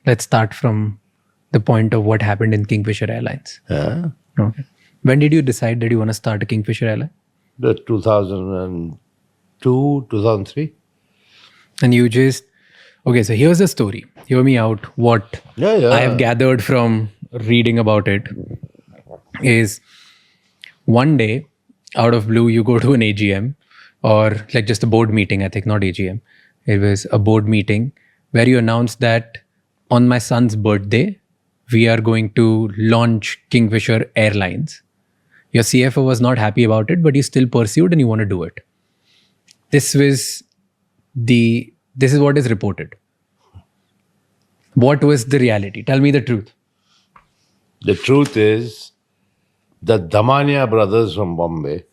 Let's start from the point of what happened in Kingfisher Airlines. Yeah. Okay. When did you decide that you want to start a Kingfisher Airline? The 2002, 2003. And you just, okay, so here's the story. Hear me out. What Yeah. I have gathered from reading about it is one day, out of blue, you go to an AGM or like just a board meeting, I think, not AGM. It was a board meeting where you announced that on my son's birthday, we are going to launch Kingfisher Airlines. Your CFO was not happy about it, but you still pursued and you want to do it. This is what is reported. What was the reality? Tell me the truth. The truth is, the Damania brothers from Bombay,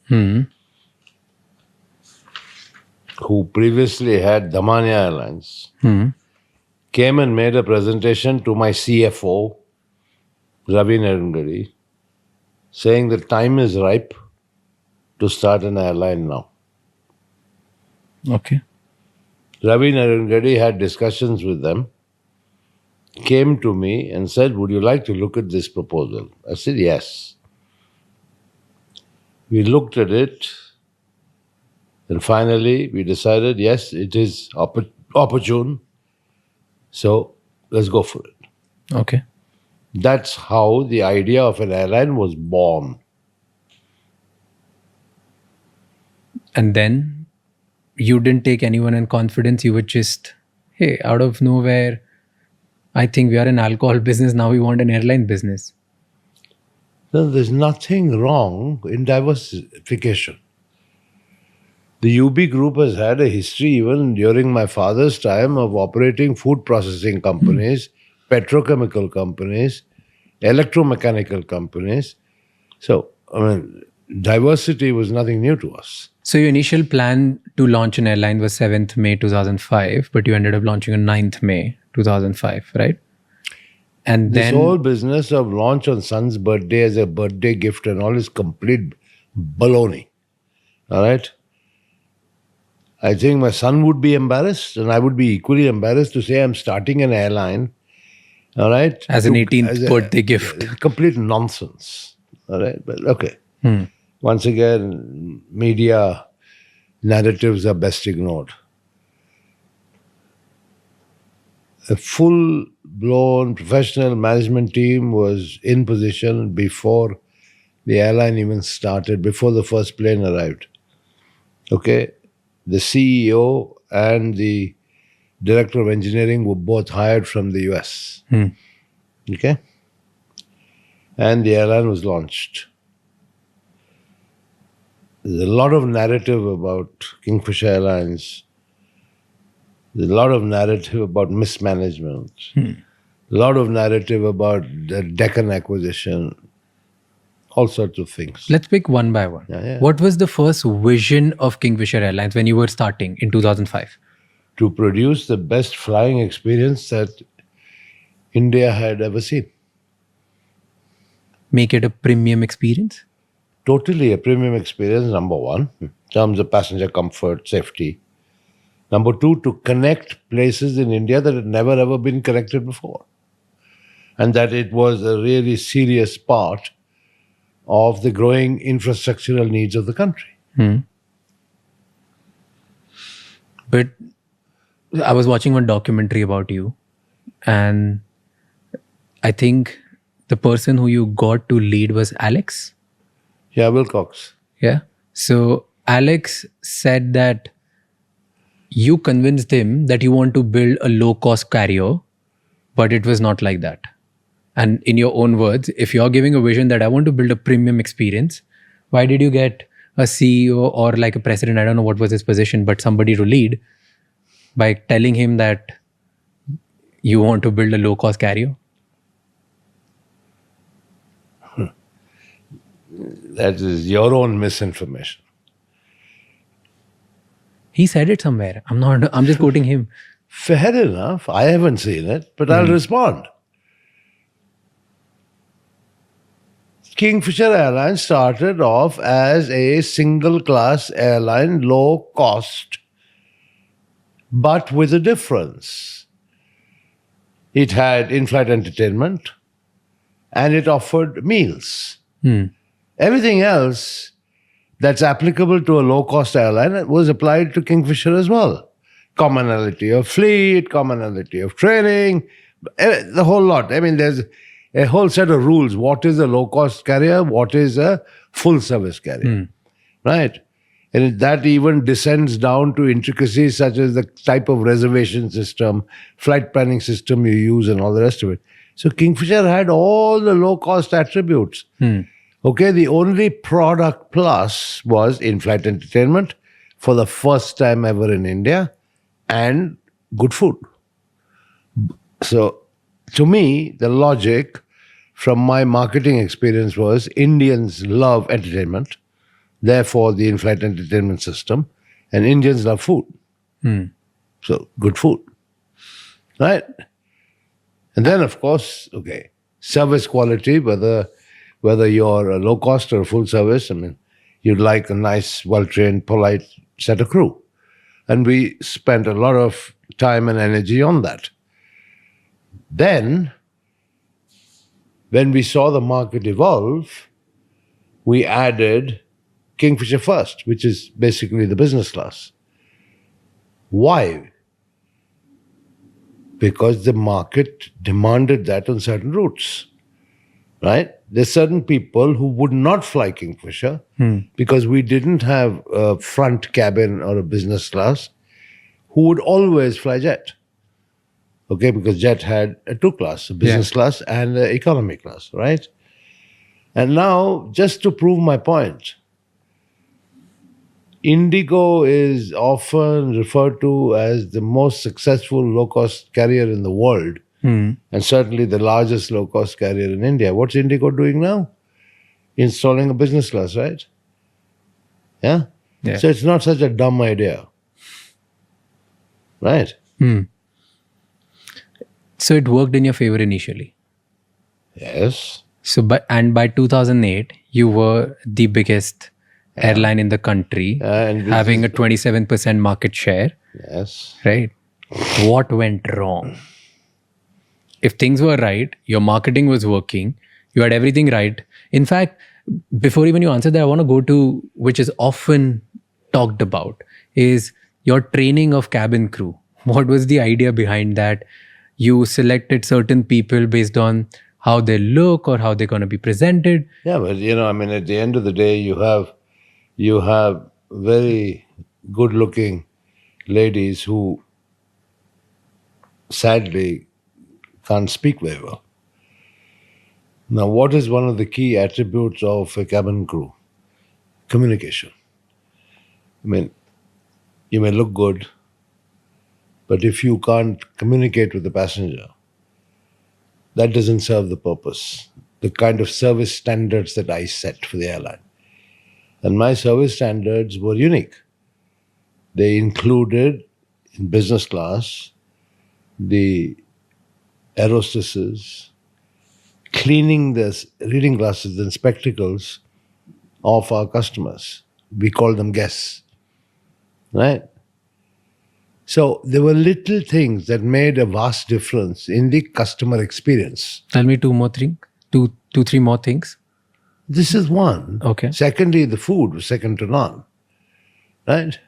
who previously had Damania Airlines, came and made a presentation to my CFO, Ravi Narungadi, saying the time is ripe to start an airline now. Okay. Ravi Narungadi had discussions with them, came to me and said, would you like to look at this proposal? I said, yes. We looked at it and finally we decided, yes, it is opportune. So let's go for it. Okay. That's how the idea of an airline was born. And then you didn't take anyone in confidence. You were just, hey, out of nowhere, I think we are an alcohol business. Now we want an airline business. No, there's nothing wrong in diversification. The UB group has had a history even during my father's time of operating food processing companies, petrochemical companies, electromechanical companies. So, diversity was nothing new to us. So your initial plan to launch an airline was 7th May 2005, but you ended up launching on 9th May 2005, right? And This then whole business of launch on son's birthday as a birthday gift and all is complete baloney. All right? I think my son would be embarrassed and I would be equally embarrassed to say I'm starting an airline. All right? as an 18th birthday gift. Complete nonsense. All right? But okay. Once again, media narratives are best ignored. A full-blown professional management team was in position before the airline even started, before the first plane arrived. Okay? The CEO and the director of engineering were both hired from the US. Okay? And the airline was launched. There's a lot of narrative about Kingfisher Airlines. There's a lot of narrative about mismanagement. A lot of narrative about the Deccan acquisition. All sorts of things. Let's pick one by one. Yeah. What was the first vision of Kingfisher Airlines when you were starting in 2005? To produce the best flying experience that India had ever seen. Make it a premium experience? Totally a premium experience, number one, in terms of passenger comfort, safety. Number two, to connect places in India that had never ever been connected before. And that it was a really serious part of the growing infrastructural needs of the country. But I was watching one documentary about you, and I think the person who you got to lead was Alex. Yeah, Wilcox. Yeah. So Alex said that you convinced him that you want to build a low-cost carrier, but it was not like that. And in your own words, if you're giving a vision that I want to build a premium experience, why did you get a CEO or like a president, I don't know what was his position, but somebody to lead by telling him that you want to build a low-cost carrier? That is your own misinformation. He said it somewhere. I'm just quoting him. Fair enough. I haven't seen it, but I'll respond. Kingfisher Airlines started off as a single-class airline, low cost, but with a difference. it had in-flight entertainment, and it offered meals. Everything else that's applicable to a low-cost airline was applied to Kingfisher as well. Commonality of fleet, commonality of training, the whole lot. I mean, there's a whole set of rules. What is a low-cost carrier? What is a full-service carrier? Right? And that even descends down to intricacies such as the type of reservation system, flight planning system you use, and all the rest of it. So Kingfisher had all the low-cost attributes. Okay, the only product plus was in-flight entertainment for the first time ever in India and good food. So to me, the logic from my marketing experience was Indians love entertainment, therefore the in-flight entertainment system, and Indians love food. So good food, right? And then, of course, okay, service quality, whether you're a low cost or a full service, I mean, you'd like a nice, well-trained, polite set of crew. And we spent a lot of time and energy on that. Then, when we saw the market evolve, we added Kingfisher First, which is basically the business class. Why? Because the market demanded that on certain routes, right? There's certain people who would not fly Kingfisher because we didn't have a front cabin or a business class, who would always fly jet. Okay, because jet had a two class, a business class and an economy class, right? And now, just to prove my point, Indigo is often referred to as the most successful low-cost carrier in the world, and certainly the largest low-cost carrier in India. What's Indigo doing now? Installing a business class, right? Yeah? So it's not such a dumb idea. Right? So it worked in your favor initially. Yes. So, by 2008, you were the biggest airline in the country, And having a 27% market share. Yes. Right? What went wrong? If things were right, your marketing was working, you had everything right. In fact, before even you answer that, I want to go to, which is often talked about, is your training of cabin crew. What was the idea behind that? You selected certain people based on how they look or how they're going to be presented. Yeah, but I mean, at the end of the day, you have very good-looking ladies who sadly can't speak very well. Now, what is one of the key attributes of a cabin crew? Communication. I mean, you may look good, but if you can't communicate with the passenger, that doesn't serve the purpose. The kind of service standards that I set for the airline. And my service standards were unique. They included, in business class, the air hostesses cleaning the reading glasses and spectacles of our customers. We call them guests, right? So there were little things that made a vast difference in the customer experience. Tell me three more things. This is one. Okay. Secondly, the food was second to none, right?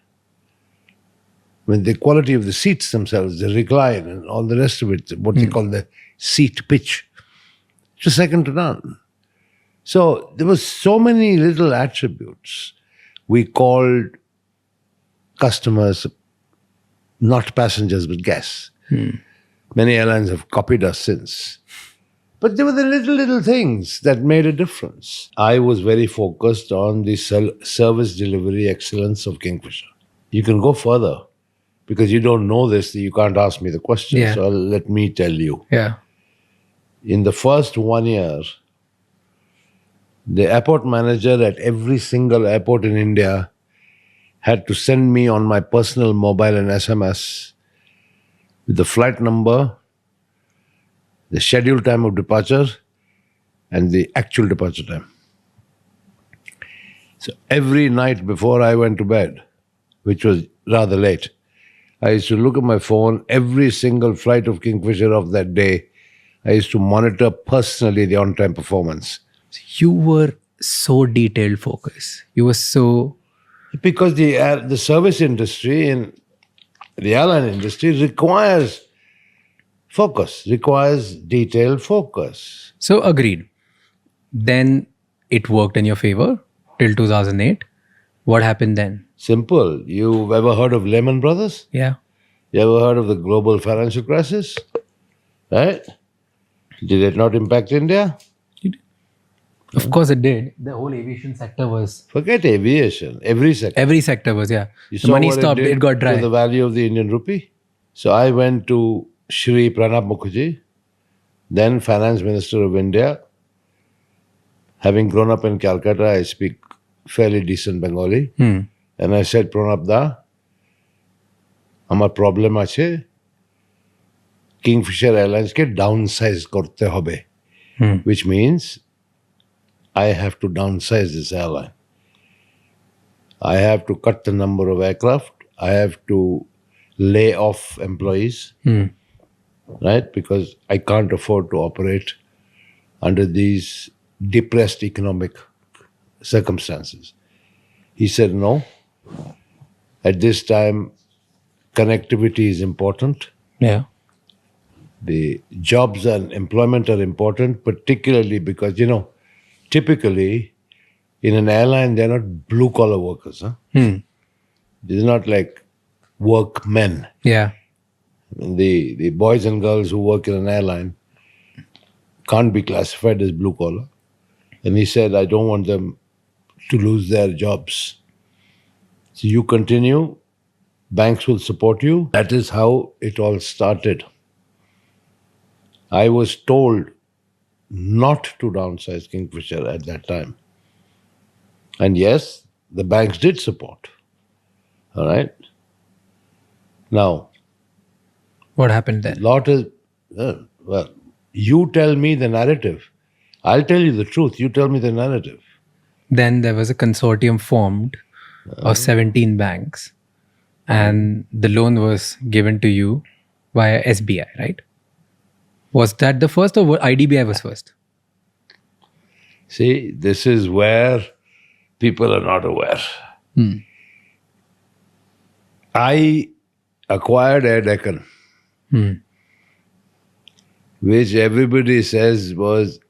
I mean, the quality of the seats themselves, the recline and all the rest of it, what they call the seat pitch, it was second to none. So there were so many little attributes. We called customers not passengers, but guests. Many airlines have copied us since. But there were the little things that made a difference. I was very focused on the service delivery excellence of Kingfisher. You can go further. Because you don't know this, you can't ask me the question. Yeah. So let me tell you. Yeah. In the first 1 year, the airport manager at every single airport in India had to send me on my personal mobile and SMS with the flight number, the scheduled time of departure, and the actual departure time. So every night before I went to bed, which was rather late, I used to look at my phone, every single flight of Kingfisher of that day. I used to monitor personally the on-time performance. You were so detailed focused. You were so Because the service industry and the airline industry requires focus, requires detailed focus. so agreed. Then it worked in your favor till 2008. What happened then? Simple. You've ever heard of Lehman Brothers? Yeah. You ever heard of the global financial crisis? Right? Did it not impact India? Of course it did. The whole aviation sector was Forget aviation. Every sector. every sector was, yeah. You The saw money what stopped, did it got dry. to the value of the Indian rupee. So I went to Shri Pranab Mukherjee, then Finance Minister of India. Having grown up in Calcutta, I speak fairly decent Bengali. And I said, Pranab da, আমার problem আছে Kingfisher Airlines কে downsize করতে হবে, which means I have to downsize this airline. I have to cut the number of aircraft. I have to lay off employees, right? Because I can't afford to operate under these depressed economic circumstances. He said, no. At this time, connectivity is important. Yeah. The jobs and employment are important, particularly because, typically in an airline, they're not blue collar workers. Huh? They're not like workmen. Yeah. The boys and girls who work in an airline can't be classified as blue collar. And he said, I don't want them to lose their jobs. So you continue, banks will support you. That is how it all started. I was told not to downsize Kingfisher at that time. And yes, the banks did support. All right. Now, What happened then? well, you tell me the narrative. I'll tell you the truth. You tell me the narrative. Then there was a consortium formed of 17 banks, and the loan was given to you via SBI, right? Was that the first or IDBI was first? See, this is where people are not aware. I acquired Air Deccan, which everybody says was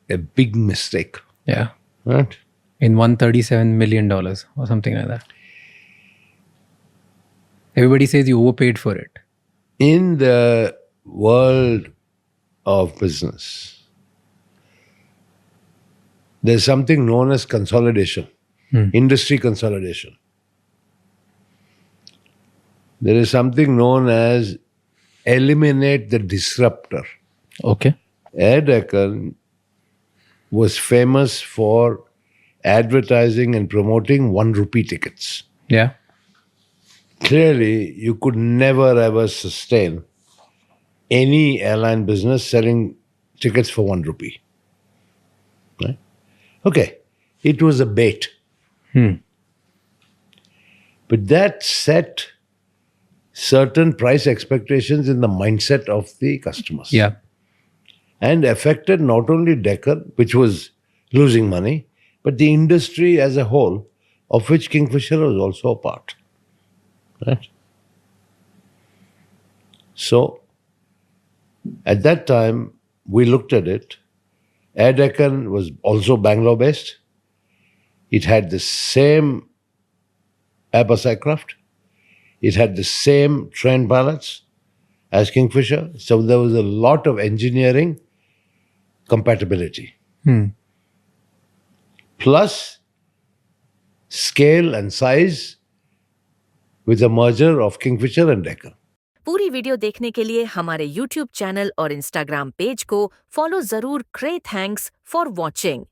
a big mistake. Yeah. Right? In $137 million or something like that. Everybody says you overpaid for it. In the world of business, there's something known as consolidation, industry consolidation. There is something known as eliminate the disruptor. Okay. Air Deccan was famous for advertising and promoting 1 rupee tickets. Yeah. Clearly, you could never ever sustain any airline business selling tickets for 1 rupee. Right? Okay, it was a bait. But that set certain price expectations in the mindset of the customers. Yeah. And affected not only Deccan, which was losing money, but the industry as a whole, of which Kingfisher was also a part. Right? So, at that time, we looked at it. Air Deccan was also Bangalore-based. It had the same Airbus aircraft. It had the same trained pilots as Kingfisher. So there was a lot of engineering compatibility. Plus scale and size with the merger of Kingfisher and Deccan. पूरी video देखने के लिए हमारे YouTube channel और Instagram page को follow जरूर करें। Thanks for watching.